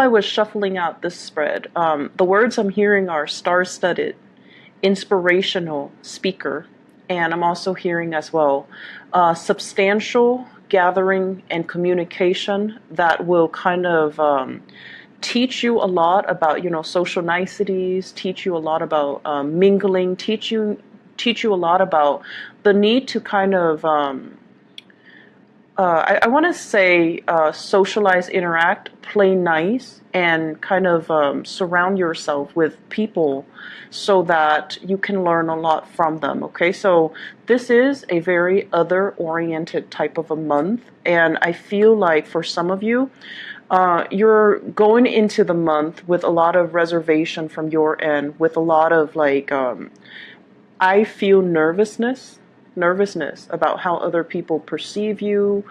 I was shuffling out this spread, the words I'm hearing are star-studded, inspirational, speaker, and I'm also hearing as well substantial gathering and communication that will kind of teach you a lot about, social niceties, teach you a lot about mingling, teach you a lot about the need to kind of I want to say socialize, interact, play nice, and kind of surround yourself with people so that you can learn a lot from them. Okay, so this is a very other-oriented type of a month, and I feel like for some of you, you're going into the month with a lot of reservation from your end, with a lot of like, I feel nervousness about how other people perceive you,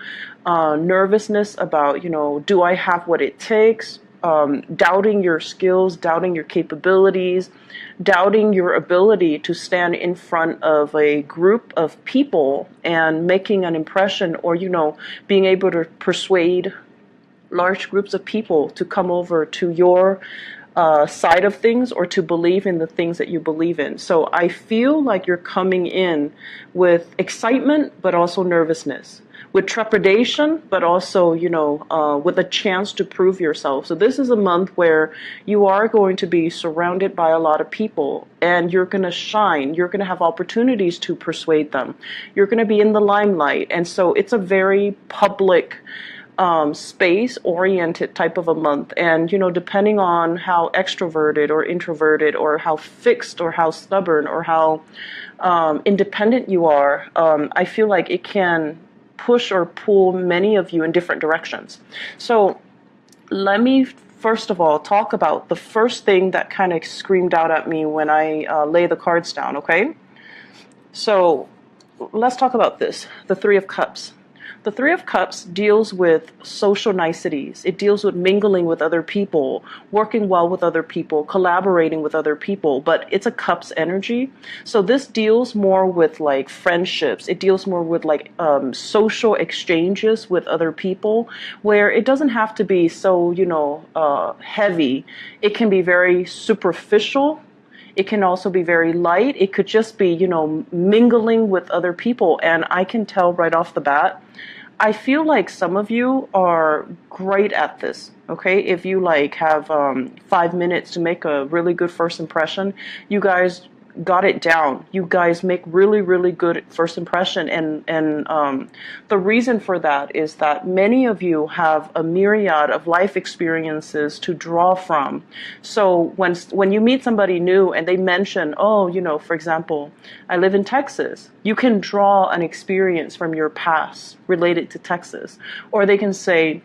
nervousness about, do I have what it takes, doubting your skills, doubting your capabilities, doubting your ability to stand in front of a group of people and making an impression, or, being able to persuade large groups of people to come over to your side of things, or to believe in the things that you believe in. So I feel like you're coming in with excitement, but also nervousness, with trepidation, but also, with a chance to prove yourself. So this is a month where you are going to be surrounded by a lot of people, and you're going to shine. You're going to have opportunities to persuade them. You're going to be in the limelight. And so it's a very public space-oriented type of a month. And, depending on how extroverted or introverted, or how fixed or how stubborn or how independent you are, I feel like it can push or pull many of you in different directions. So let me first of all talk about the first thing that kind of screamed out at me when I lay the cards down, okay? So let's talk about this, the Three of Cups. The Three of Cups deals with social niceties. It deals with mingling with other people, working well with other people, collaborating with other people, but it's a Cups energy. So this deals more with like friendships. It deals more with like social exchanges with other people, where it doesn't have to be so, heavy. It can be very superficial. It can also be very light. It could just be, mingling with other people. And I can tell right off the bat, I feel like some of you are great at this, okay? If you like have 5 minutes to make a really good first impression, you guys got it down. You guys make really, really good first impression. And the reason for that is that many of you have a myriad of life experiences to draw from. So when you meet somebody new and they mention, for example, I live in Texas, you can draw an experience from your past related to Texas. Or they can say,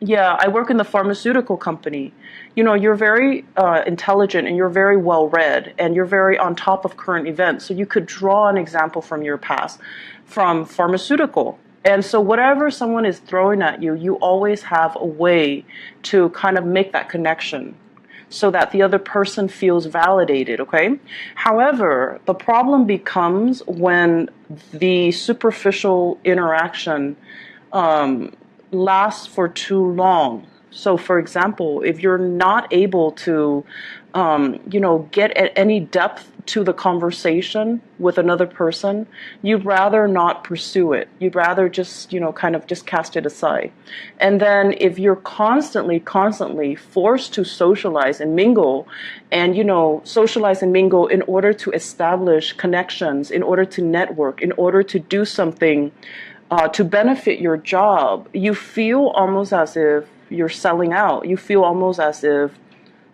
yeah, I work in the pharmaceutical company. You're very intelligent, and you're very well read, and you're very on top of current events. So you could draw an example from your past, from pharmaceutical. And so whatever someone is throwing at you, you always have a way to kind of make that connection so that the other person feels validated, okay? However, the problem becomes when the superficial interaction lasts for too long. So, for example, if you're not able to, get at any depth to the conversation with another person, you'd rather not pursue it. You'd rather just, kind of just cast it aside. And then if you're constantly forced to socialize and mingle, and, socialize and mingle in order to establish connections, in order to network, in order to do something to benefit your job, you feel almost as if you're selling out. You feel almost as if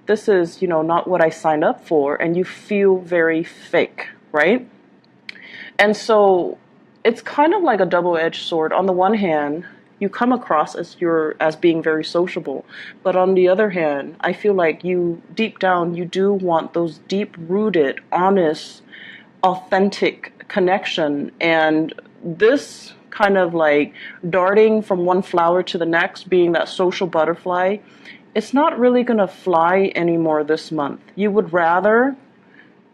this is, not what I signed up for, and you feel very fake, right? And so it's kind of like a double-edged sword. On the one hand, you come across as being very sociable, but on the other hand, I feel like you deep down you do want those deep-rooted, honest, authentic connection. And this kind of like darting from one flower to the next, being that social butterfly, it's not really going to fly anymore this month. You would rather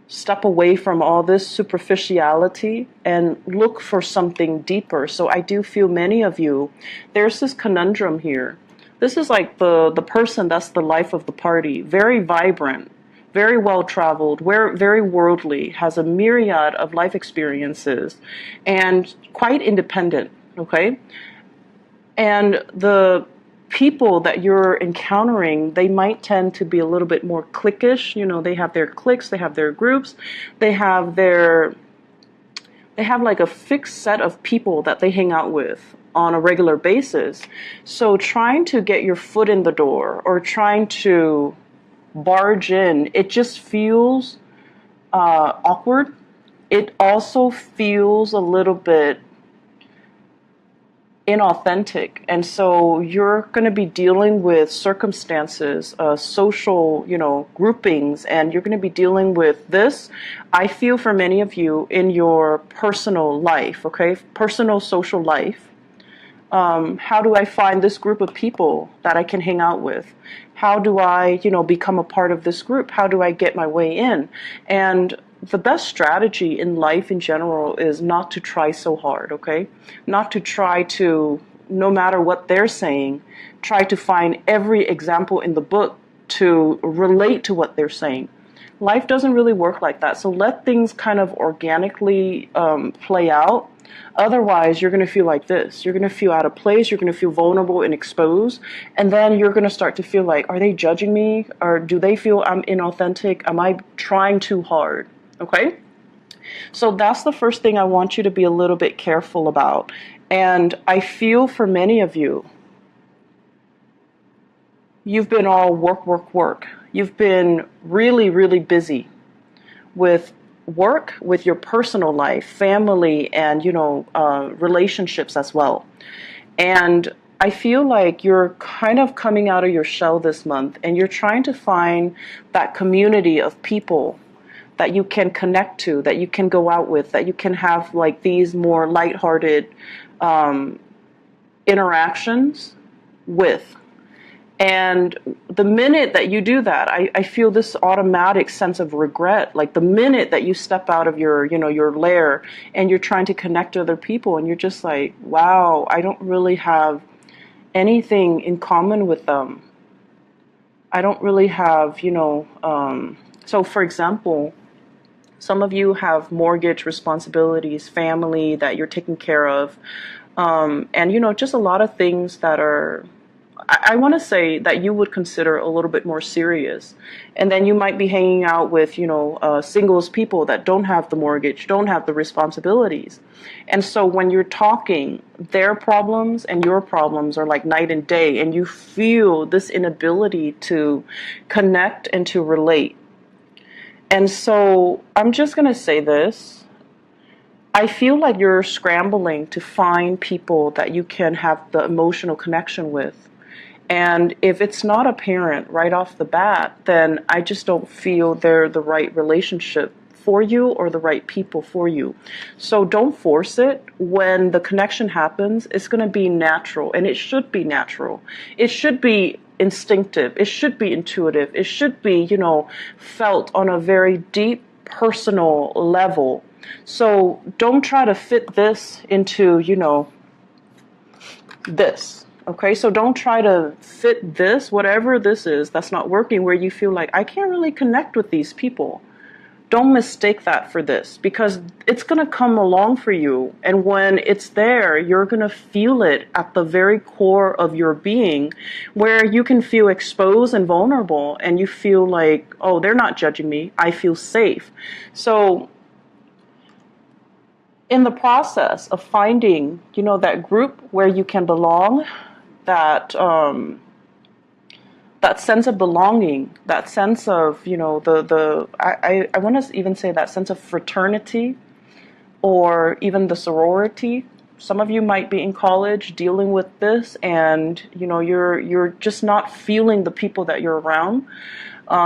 step away from all this superficiality and look for something deeper. So I do feel many of you, there's this conundrum here. This is like the person that's the life of the party, very vibrant, very well traveled, very worldly, has a myriad of life experiences, and quite independent, okay? And the people that you're encountering, they might tend to be a little bit more cliquish. You know, they have their cliques, they have their groups, they have like a fixed set of people that they hang out with on a regular basis. So trying to get your foot in the door or trying to barge in, it just feels awkward. It also feels a little bit inauthentic, and so you're going to be dealing with circumstances, social, groupings, and you're going to be dealing with this, I feel, for many of you in your personal life, okay, personal social life. How do I find this group of people that I can hang out with? How do I, become a part of this group? How do I get my way in? And the best strategy in life in general is not to try so hard, okay? Not to try to, no matter what they're saying, try to find every example in the book to relate to what they're saying. Life doesn't really work like that. So let things kind of organically play out. Otherwise, you're going to feel like this. You're going to feel out of place. You're going to feel vulnerable and exposed. And then you're going to start to feel like, are they judging me? Or do they feel I'm inauthentic? Am I trying too hard? Okay? So that's the first thing I want you to be a little bit careful about. And I feel for many of you, you've been all work, work, work. You've been really, really busy with work, with your personal life, family, and, relationships as well. And I feel like you're kind of coming out of your shell this month, and you're trying to find that community of people that you can connect to, that you can go out with, that you can have like these more lighthearted interactions with. And the minute that you do that, I feel this automatic sense of regret. Like the minute that you step out of your lair and you're trying to connect to other people, and you're just like, wow, I don't really have anything in common with them. I don't really have, so for example, some of you have mortgage responsibilities, family that you're taking care of, and, just a lot of things that are, I want to say that you would consider a little bit more serious. And then you might be hanging out with, singles people that don't have the mortgage, don't have the responsibilities. And so when you're talking, their problems and your problems are like night and day, and you feel this inability to connect and to relate. And so I'm just going to say this. I feel like you're scrambling to find people that you can have the emotional connection with. And if it's not apparent right off the bat, then I just don't feel they're the right relationship for you or the right people for you. So don't force it. When the connection happens, it's going to be natural, and it should be natural. It should be instinctive. It should be intuitive. It should be, felt on a very deep personal level. So don't try to fit this into, this. Okay, so don't try to fit this, whatever this is that's not working, where you feel like, I can't really connect with these people. Don't mistake that for this, because it's going to come along for you. And when it's there, you're going to feel it at the very core of your being, where you can feel exposed and vulnerable, and you feel like, oh, they're not judging me. I feel safe. So in the process of finding, that group where you can belong, that sense of belonging, that sense of, I want to even say that sense of fraternity, or even the sorority. Some of you might be in college dealing with this, and you're just not feeling the people that you're around.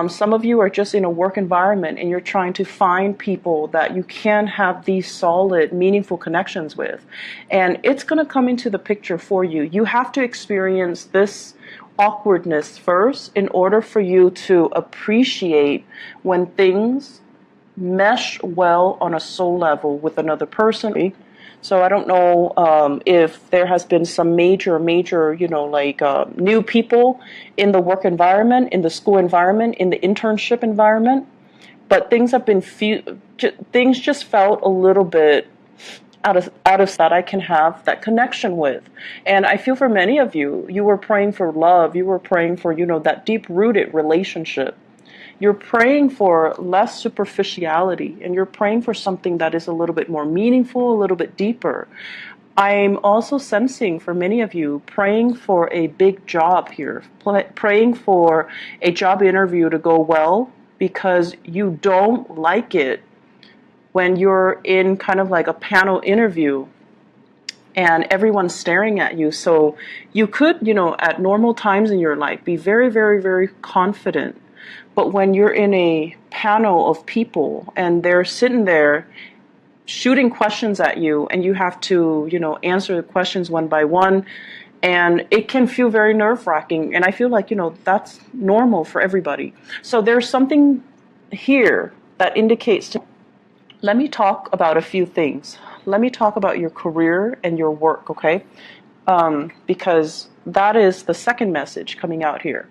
Some of you are just in a work environment, and you're trying to find people that you can have these solid, meaningful connections with. And it's going to come into the picture for you. You have to experience this awkwardness first in order for you to appreciate when things mesh well on a soul level with another person. So I don't know if there has been some major, new people in the work environment, in the school environment, in the internship environment, but things just felt a little bit out of that I can have that connection with. And I feel for many of you, you were praying for love, you were praying for, that deep-rooted relationship. You're praying for less superficiality, and you're praying for something that is a little bit more meaningful, a little bit deeper. I'm also sensing for many of you praying for a big job here, praying for a job interview to go well, because you don't like it when you're in kind of like a panel interview and everyone's staring at you. So you could, at normal times in your life, be very, very, very confident. But when you're in a panel of people and they're sitting there shooting questions at you, and you have to, answer the questions one by one, and it can feel very nerve-wracking. And I feel like, that's normal for everybody. So there's something here that indicates to. Let me talk about a few things. Let me talk about your career and your work, okay? Because that is the second message coming out here.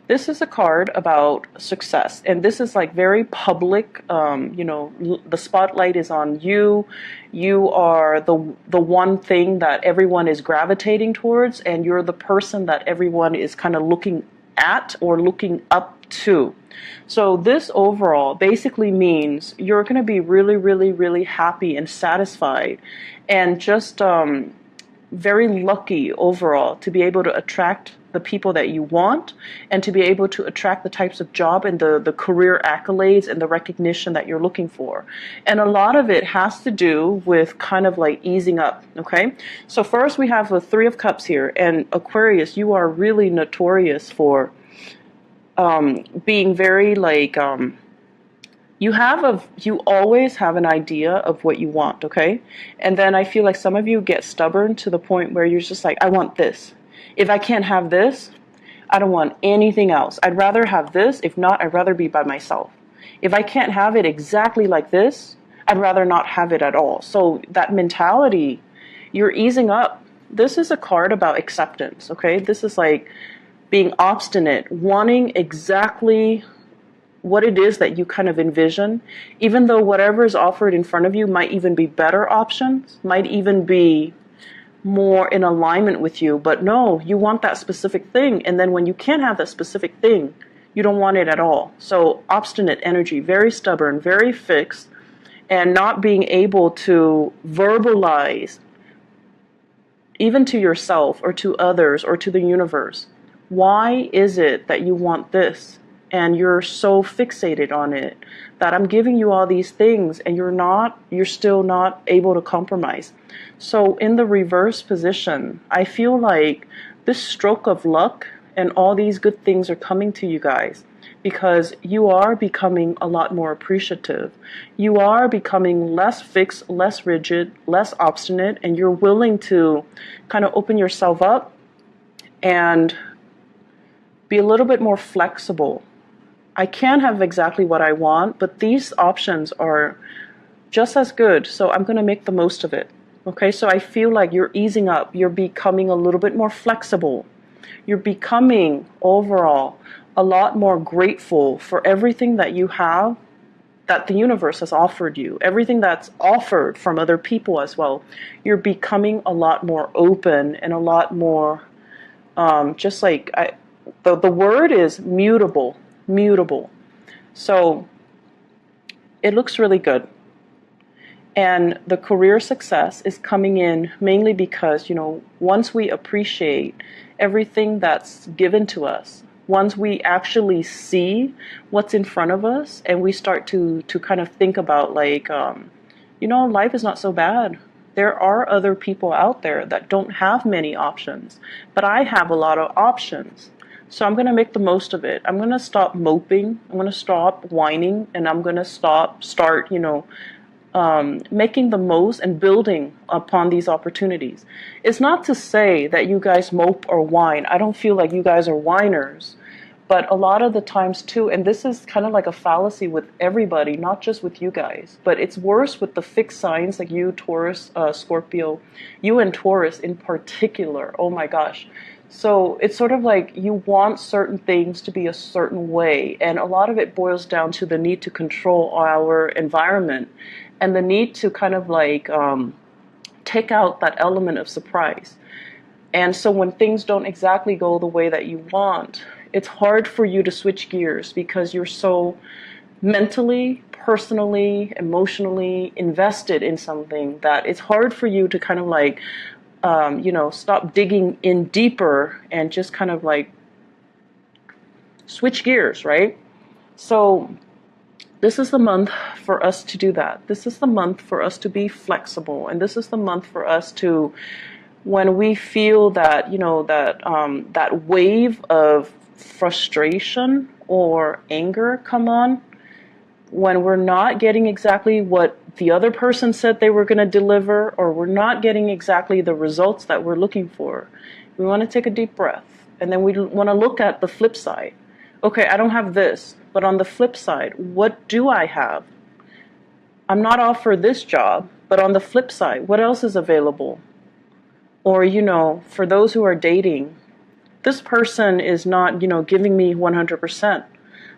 This is a card about success, and this is like very public. The spotlight is on you. You are the one thing that everyone is gravitating towards, and you're the person that everyone is kind of looking at or looking up to. So this overall basically means you're going to be really, really, really happy and satisfied, and just very lucky overall to be able to attract the people that you want, and to be able to attract the types of job and the career accolades and the recognition that you're looking for. And a lot of it has to do with kind of like easing up, okay? So first we have the Three of Cups here, and Aquarius, you are really notorious for being very like, you always have an idea of what you want, okay? And then I feel like some of you get stubborn to the point where you're just like, I want this. If I can't have this, I don't want anything else. I'd rather have this. If not, I'd rather be by myself. If I can't have it exactly like this, I'd rather not have it at all. So that mentality, you're easing up. This is a card about acceptance, okay? This is like being obstinate, wanting exactly what it is that you kind of envision, even though whatever is offered in front of you might even be better options, might even be more in alignment with you. But no, you want that specific thing. And then when you can't have that specific thing, you don't want it at all. So obstinate energy, very stubborn, very fixed, and not being able to verbalize, even to yourself or to others or to the universe, why is it that you want this? And you're so fixated on it that I'm giving you all these things and you're still not able to compromise. So in the reverse position, I feel like this stroke of luck and all these good things are coming to you guys because you are becoming a lot more appreciative. You are becoming less fixed, less rigid, less obstinate, and you're willing to kind of open yourself up and be a little bit more flexible. I can't have exactly what I want, but these options are just as good, so I'm going to make the most of it. Okay, so I feel like you're easing up. You're becoming a little bit more flexible. You're becoming, overall, a lot more grateful for everything that you have, that the universe has offered you, everything that's offered from other people as well. You're becoming a lot more open and a lot more, just like, the word is mutable. So it looks really good. And the career success is coming in mainly because, once we appreciate everything that's given to us, once we actually see what's in front of us and we start to kind of think about like, life is not so bad. There are other people out there that don't have many options, but I have a lot of options. So I'm going to make the most of it. I'm going to stop moping. I'm going to stop whining, and I'm going to start, making the most and building upon these opportunities. It's not to say that you guys mope or whine. I don't feel like you guys are whiners, But a lot of the times too, and this is kind of like a fallacy with everybody, not just with you guys, but it's worse with the fixed signs like you, Taurus, Scorpio, you and Taurus in particular. Oh my gosh. So it's sort of like you want certain things to be a certain way. And a lot of it boils down to the need to control our environment and the need to kind of like take out that element of surprise. And so when things don't exactly go the way that you want, it's hard for you to switch gears because you're so mentally, personally, emotionally invested in something that it's hard for you to kind of like, stop digging in deeper and just kind of like switch gears, right? So this is the month for us to do that. This is the month for us to be flexible. And this is the month for us to, when we feel that, that wave of frustration or anger come on, when we're not getting exactly what the other person said they were going to deliver, or we're not getting exactly the results that we're looking for, we want to take a deep breath. And then we want to look at the flip side. Okay, I don't have this, but on the flip side, what do I have? I'm not offered this job, but on the flip side, what else is available? Or, for those who are dating, this person is not, giving me 100%.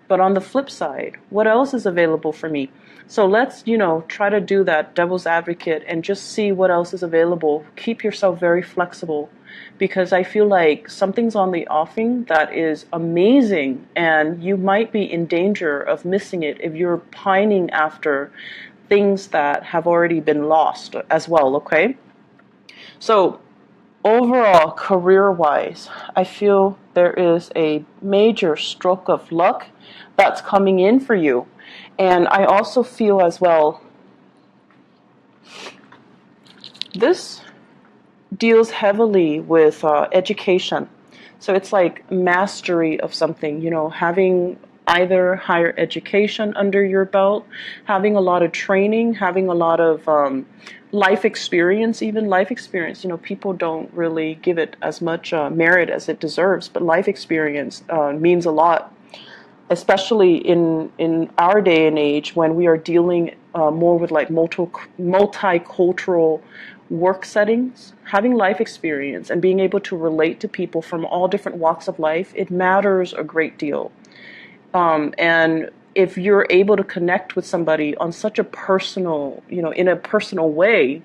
But on the flip side, what else is available for me? So let's, try to do that devil's advocate and just see what else is available. Keep yourself very flexible, because I feel like something's on the offing that is amazing, and you might be in danger of missing it if you're pining after things that have already been lost as well, okay? So overall, career-wise, I feel there is a major stroke of luck that's coming in for you. And I also feel as well, this deals heavily with education. So it's like mastery of something, having either higher education under your belt, having a lot of training, having a lot of life experience. Even life experience, people don't really give it as much merit as it deserves, but life experience means a lot, especially in our day and age when we are dealing more with like multicultural work settings. Having life experience and being able to relate to people from all different walks of life, it matters a great deal. And if you're able to connect with somebody on such a personal, in a personal way,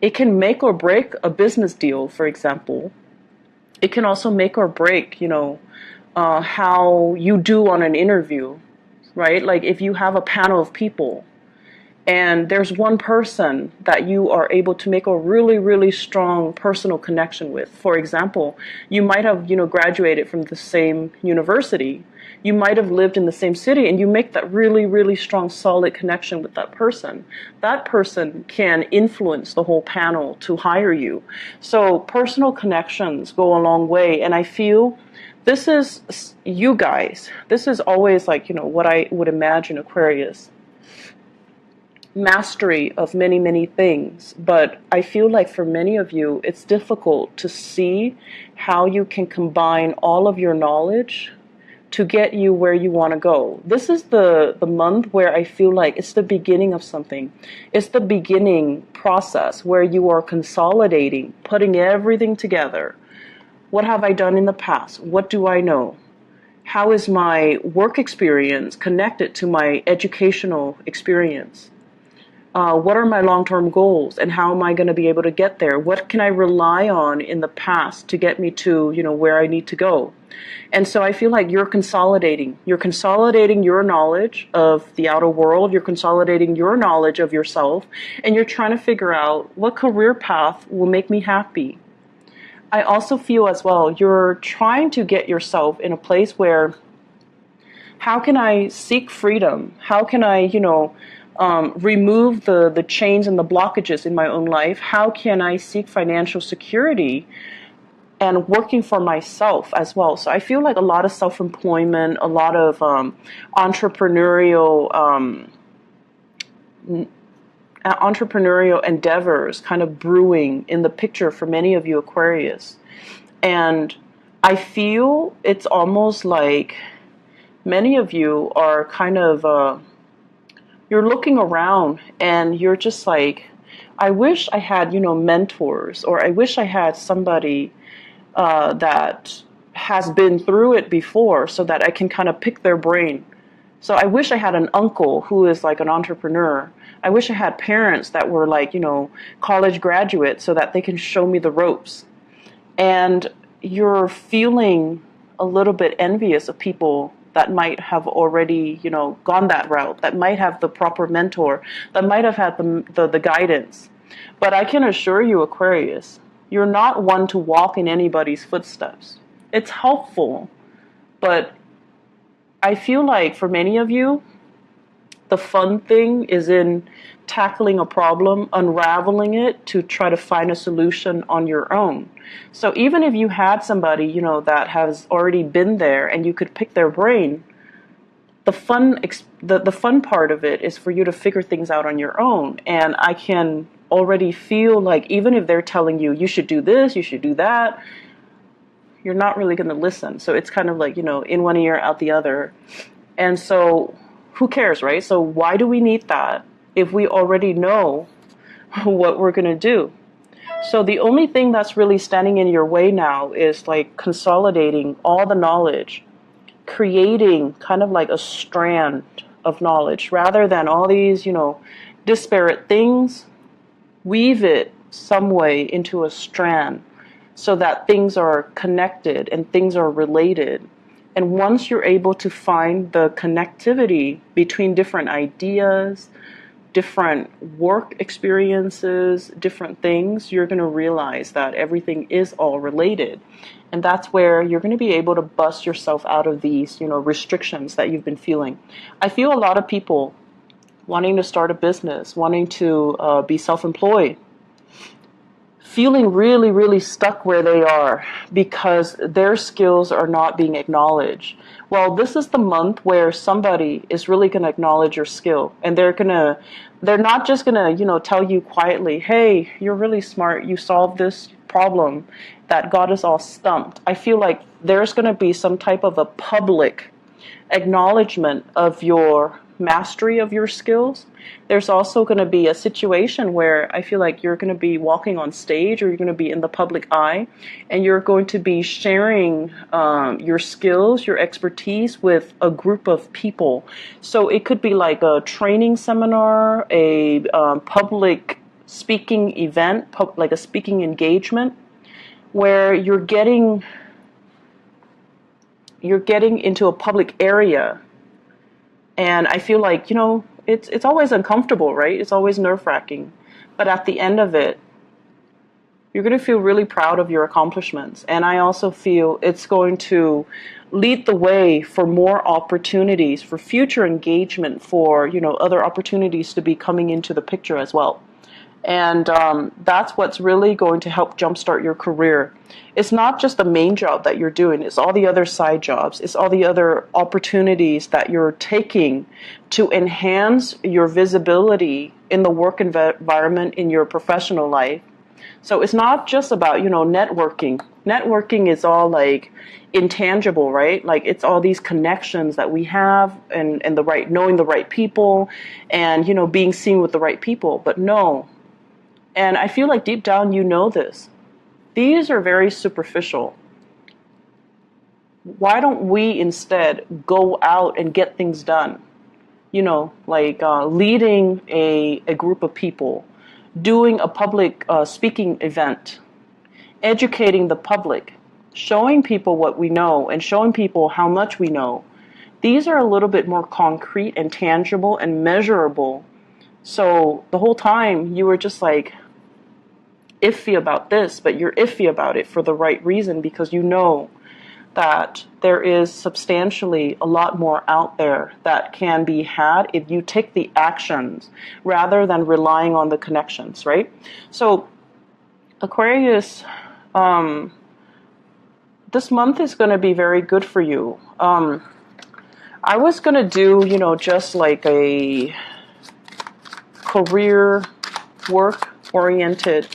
it can make or break a business deal, for example. It can also make or break, how you do on an interview, right? Like if you have a panel of people and there's one person that you are able to make a really, really strong personal connection with. For example, you might have, graduated from the same university. You might have lived in the same city, and you make that really, really strong, solid connection with that person. That person can influence the whole panel to hire you. So personal connections go a long way. And I feel this is, you guys, this is always like, what I would imagine Aquarius. Mastery of many, many things. But I feel like for many of you, it's difficult to see how you can combine all of your knowledge to get you where you want to go. This is the month where I feel like it's the beginning of something. It's the beginning process where you are consolidating, putting everything together. What have I done in the past? What do I know? How is my work experience connected to my educational experience? What are my long-term goals, and how am I going to be able to get there? What can I rely on in the past to get me to, where I need to go? And so I feel like you're consolidating. You're consolidating your knowledge of the outer world. You're consolidating your knowledge of yourself, and you're trying to figure out what career path will make me happy. I also feel as well, you're trying to get yourself in a place where, how can I seek freedom? How can I, remove the chains and the blockages in my own life? How can I seek financial security and working for myself as well? So I feel like a lot of self-employment, a lot of entrepreneurial endeavors kind of brewing in the picture for many of you Aquarius. And I feel it's almost like many of you are kind of, you're looking around and you're just like, I wish I had, mentors, or I wish I had somebody that has been through it before so that I can kind of pick their brain. So I wish I had an uncle who is like an entrepreneur. I wish I had parents that were like, college graduates so that they can show me the ropes. And you're feeling a little bit envious of people that might have already, gone that route, that might have the proper mentor, that might have had the guidance. But I can assure you, Aquarius, you're not one to walk in anybody's footsteps. It's helpful, but I feel like for many of you, the fun thing is in tackling a problem, unraveling it to try to find a solution on your own. So even if you had somebody, that has already been there and you could pick their brain, the fun part of it is for you to figure things out on your own. And I can already feel like even if they're telling you, you should do this, you should do that, you're not really going to listen. So it's kind of like, in one ear, out the other. And so who cares, right? So why do we need that if we already know what we're going to do? So the only thing that's really standing in your way now is like consolidating all the knowledge, creating kind of like a strand of knowledge rather than all these, disparate things. Weave it some way into a strand so that things are connected and things are related. And once you're able to find the connectivity between different ideas, different work experiences, different things, you're going to realize that everything is all related. And that's where you're going to be able to bust yourself out of these, restrictions that you've been feeling. I feel a lot of people wanting to start a business, wanting to be self-employed, feeling really, really stuck where they are because their skills are not being acknowledged. Well, this is the month where somebody is really going to acknowledge your skill, and they're not just going to, tell you quietly, hey, you're really smart, you solved this problem that got us all stumped. I feel like there's going to be some type of a public acknowledgement of your mastery of your skills. There's also going to be a situation where I feel like you're going to be walking on stage, or you're going to be in the public eye, and you're going to be sharing your skills, your expertise with a group of people. So it could be like a training seminar, a public speaking event, like a speaking engagement, where you're getting into a public area. And I feel like, it's always uncomfortable, right? It's always nerve-wracking. But at the end of it, you're going to feel really proud of your accomplishments. And I also feel it's going to lead the way for more opportunities, for future engagement, for, other opportunities to be coming into the picture as well. And that's what's really going to help jumpstart your career. It's not just the main job that you're doing. It's all the other side jobs. It's all the other opportunities that you're taking to enhance your visibility in the work environment, in your professional life. So it's not just about, networking. Networking is all like intangible, right? Like it's all these connections that we have, and knowing the right people, and, being seen with the right people. But no. And I feel like deep down you know this. These are very superficial. Why don't we instead go out and get things done? Leading a group of people, doing a public speaking event, educating the public, showing people what we know and showing people how much we know. These are a little bit more concrete and tangible and measurable. So the whole time you were just like iffy about this, but you're iffy about it for the right reason, because you know that there is substantially a lot more out there that can be had if you take the actions rather than relying on the connections, right? So Aquarius, this month is going to be very good for you. I was going to do, just like a career work oriented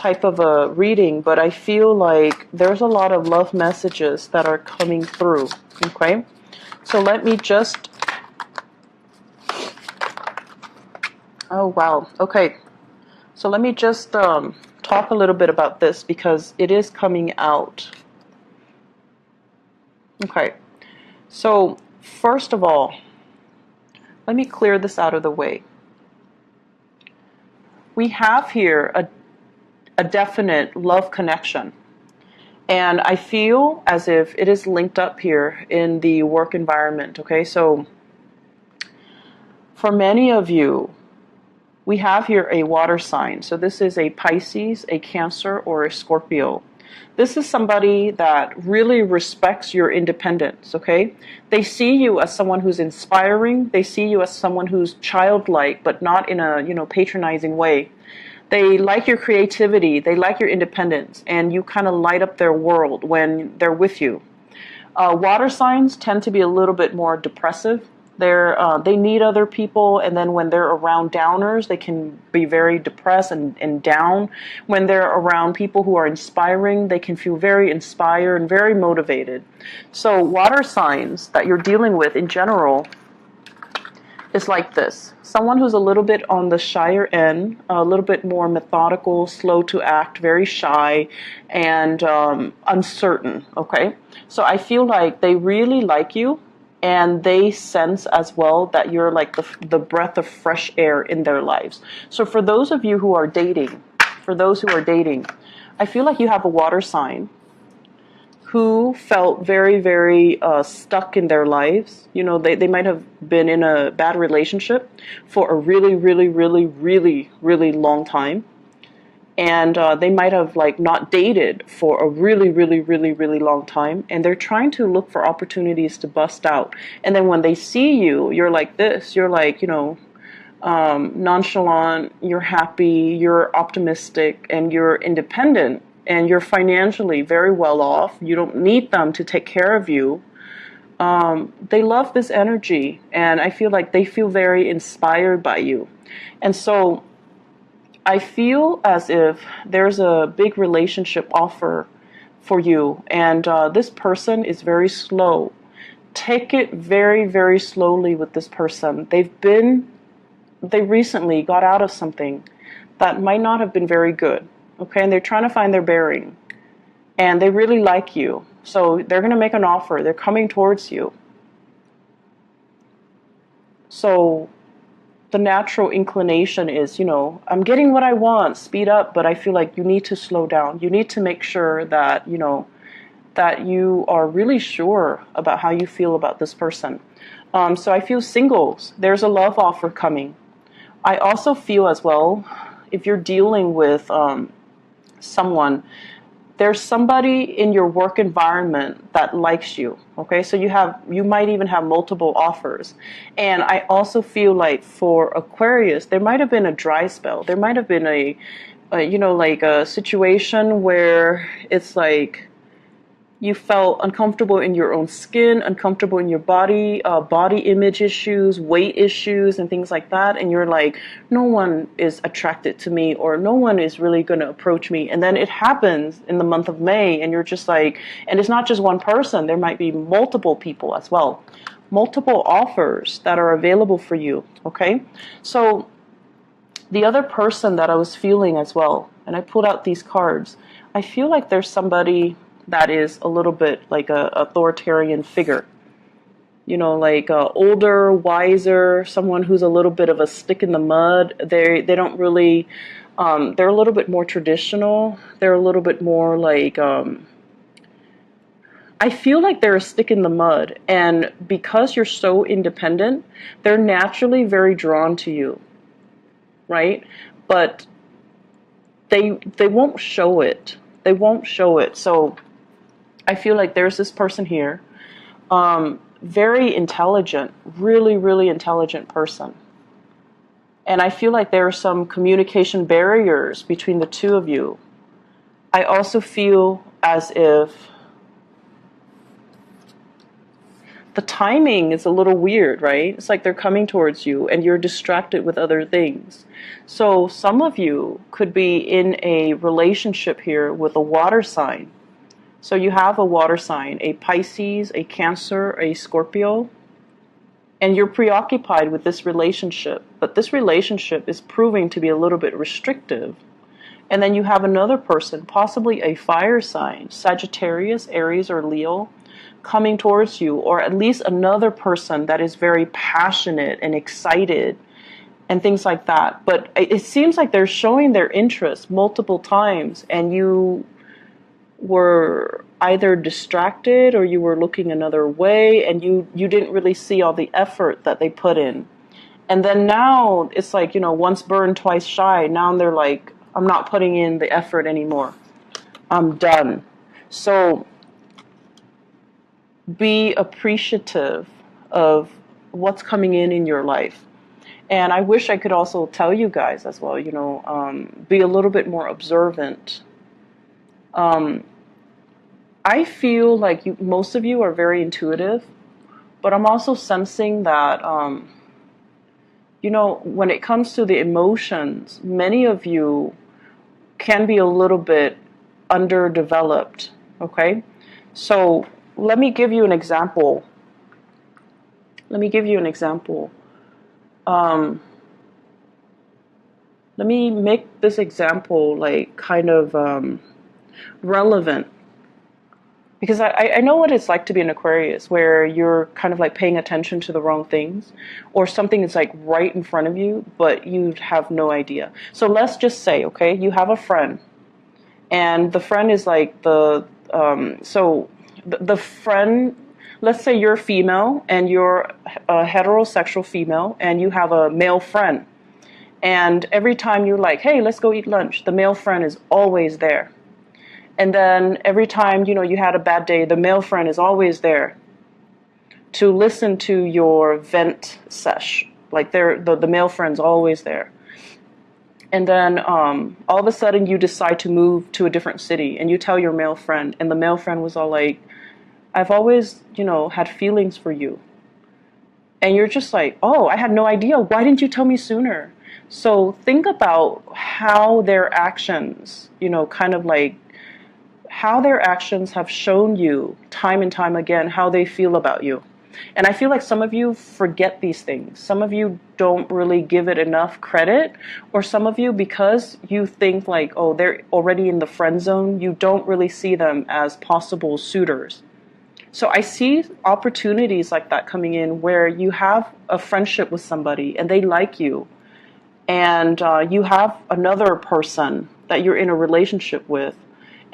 type of a reading, but I feel like there's a lot of love messages that are coming through, okay? So let me just, oh wow, okay. So let me just talk a little bit about this because it is coming out. Okay, so first of all, let me clear this out of the way. We have here a definite love connection. And I feel as if it is linked up here in the work environment, okay? So for many of you, we have here a water sign. So this is a Pisces, a Cancer, or a Scorpio. This is somebody that really respects your independence, okay? They see you as someone who's inspiring. They see you as someone who's childlike, but not in a, patronizing way. They like your creativity. They like your independence, and you kind of light up their world when they're with you. Water signs tend to be a little bit more depressive. They need other people, and then when they're around downers, they can be very depressed and down. When they're around people who are inspiring, they can feel very inspired and very motivated. So water signs that you're dealing with in general is like this. Someone who's a little bit on the shyer end, a little bit more methodical, slow to act, very shy, and uncertain, okay? So I feel like they really like you, and they sense as well that you're like the breath of fresh air in their lives. So for those of you who are dating, I feel like you have a water sign who felt very, very stuck in their lives. They might have been in a bad relationship for a really, really, really, really, really long time. And they might have not dated for a really, really, really, really long time. And they're trying to look for opportunities to bust out. And then when they see you, you're like this. You're like, nonchalant, you're happy, you're optimistic, and you're independent. And you're financially very well off. You don't need them to take care of you. They love this energy, and I feel like they feel very inspired by you. And so I feel as if there's a big relationship offer for you, and this person is very slow. Take it very, very slowly with this person. They recently got out of something that might not have been very good. Okay, and they're trying to find their bearing, and they really like you. So they're going to make an offer. They're coming towards you. So the natural inclination is, I'm getting what I want, speed up, but I feel like you need to slow down. You need to make sure that, that you are really sure about how you feel about this person. So I feel singles, there's a love offer coming. I also feel as well, if you're dealing with someone, there's somebody in your work environment that likes you, okay? So you might even have multiple offers. And I also feel like for Aquarius, there might have been a dry spell. There might have been a situation where it's like you felt uncomfortable in your own skin, uncomfortable in your body, body image issues, weight issues, and things like that. And you're like, no one is attracted to me, or no one is really going to approach me. And then it happens in the month of May, and you're just like, and it's not just one person. There might be multiple people as well. Multiple offers that are available for you, okay? So the other person that I was feeling as well, and I pulled out these cards, I feel like there's somebody that is a little bit like a authoritarian figure. Older, wiser, someone who's a little bit of a stick in the mud. They don't really, they're a little bit more traditional. They're a little bit more I feel like they're a stick in the mud. And because you're so independent, they're naturally very drawn to you, right? But they won't show it. They won't show it. So I feel like there's this person here, very intelligent, really, really intelligent person. And I feel like there are some communication barriers between the two of you. I also feel as if the timing is a little weird, right? It's like they're coming towards you and you're distracted with other things. So some of you could be in a relationship here with a water sign. So you have a water sign, a Pisces, a Cancer, a Scorpio, and you're preoccupied with this relationship. But this relationship is proving to be a little bit restrictive. And then you have another person, possibly a fire sign, Sagittarius, Aries, or Leo, coming towards you, or at least another person that is very passionate and excited and things like that. But it seems like they're showing their interest multiple times, and you were either distracted or you were looking another way, and you didn't really see all the effort that they put in. And then now it's like, once burned, twice shy. Now they're like, I'm not putting in the effort anymore. I'm done. So be appreciative of what's coming in your life. And I wish I could also tell you guys as well, be a little bit more observant. I feel like most of you are very intuitive, but I'm also sensing that, when it comes to the emotions, many of you can be a little bit underdeveloped, okay? So let me give you an example. Let me make this example like kind of relevant. Because I know what it's like to be an Aquarius, where you're kind of like paying attention to the wrong things, or something is like right in front of you, but you have no idea. So let's just say, okay, you have a friend, and the friend is like the friend, let's say you're female, and you're a heterosexual female, and you have a male friend. And every time you're like, hey, let's go eat lunch, the male friend is always there. And then every time, you had a bad day, the male friend is always there to listen to your vent sesh. Like the male friend's always there. And then all of a sudden you decide to move to a different city, and you tell your male friend, and the male friend was all like, I've always, had feelings for you. And you're just like, oh, I had no idea. Why didn't you tell me sooner? So think about how their actions, kind of like, how their actions have shown you time and time again how they feel about you. And I feel like some of you forget these things. Some of you don't really give it enough credit, or some of you, because you think like, oh, they're already in the friend zone, you don't really see them as possible suitors. So I see opportunities like that coming in where you have a friendship with somebody and they like you, and you have another person that you're in a relationship with,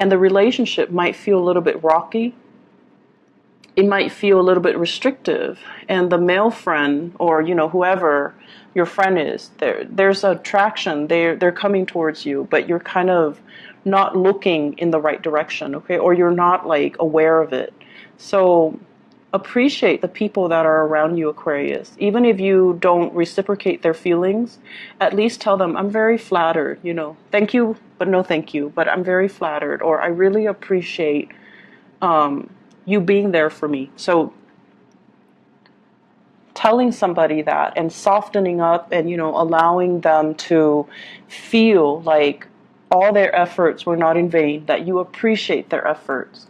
and the relationship might feel a little bit rocky. It might feel a little bit restrictive, and the male friend, or whoever your friend is, there's attraction. They're coming towards you, but you're kind of not looking in the right direction, okay? Or you're not like aware of it. So appreciate the people that are around you, Aquarius. Even if you don't reciprocate their feelings, at least tell them, I'm very flattered, thank you, but no thank you, but I'm very flattered, or I really appreciate you being there for me. So telling somebody that and softening up and, allowing them to feel like all their efforts were not in vain, that you appreciate their efforts,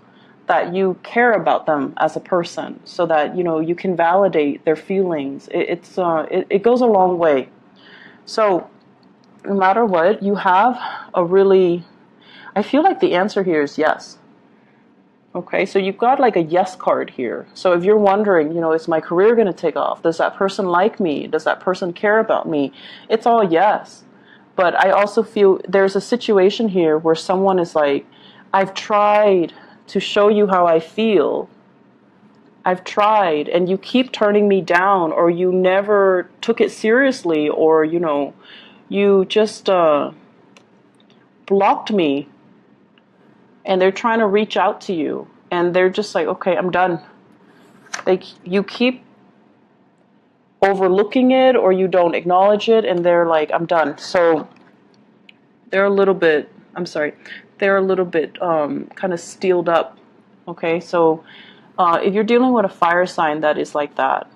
that you care about them as a person, so that, you can validate their feelings. It goes a long way. So no matter what, you have I feel like the answer here is yes. Okay, so you've got like a yes card here. So if you're wondering, is my career going to take off? Does that person like me? Does that person care about me? It's all yes. But I also feel there's a situation here where someone is like, I've tried to show you how I feel. I've tried, and you keep turning me down, or you never took it seriously, or, you just blocked me. And they're trying to reach out to you, and they're just like, okay, I'm done. You keep overlooking it, or you don't acknowledge it, and they're like, I'm done. So they're a little bit kind of steeled up. Okay, so If you're dealing with a fire sign that is like that,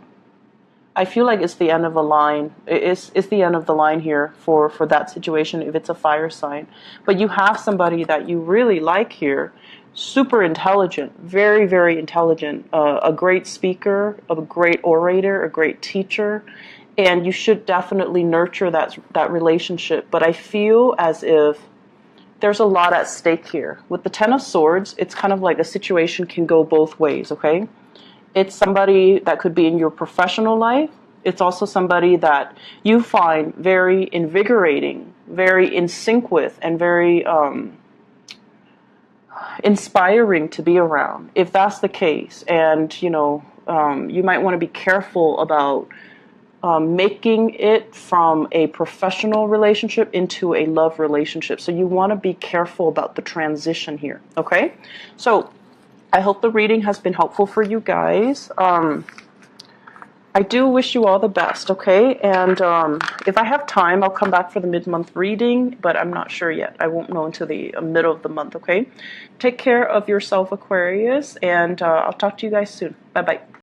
I feel like it's the end of a line. It's the end of the line here for that situation if it's a fire sign. But you have somebody that you really like here, super intelligent, very, very intelligent, a great speaker, a great orator, a great teacher, and you should definitely nurture that relationship. But I feel as if there's a lot at stake here. With the Ten of Swords, it's kind of like a situation can go both ways, okay? It's somebody that could be in your professional life. It's also somebody that you find very invigorating, very in sync with, and very inspiring to be around. If that's the case, and you might want to be careful about making it from a professional relationship into a love relationship. So you want to be careful about the transition here, okay? So I hope the reading has been helpful for you guys. I do wish you all the best, okay? And if I have time, I'll come back for the mid-month reading, but I'm not sure yet. I won't know until the middle of the month, okay? Take care of yourself, Aquarius, and I'll talk to you guys soon. Bye-bye.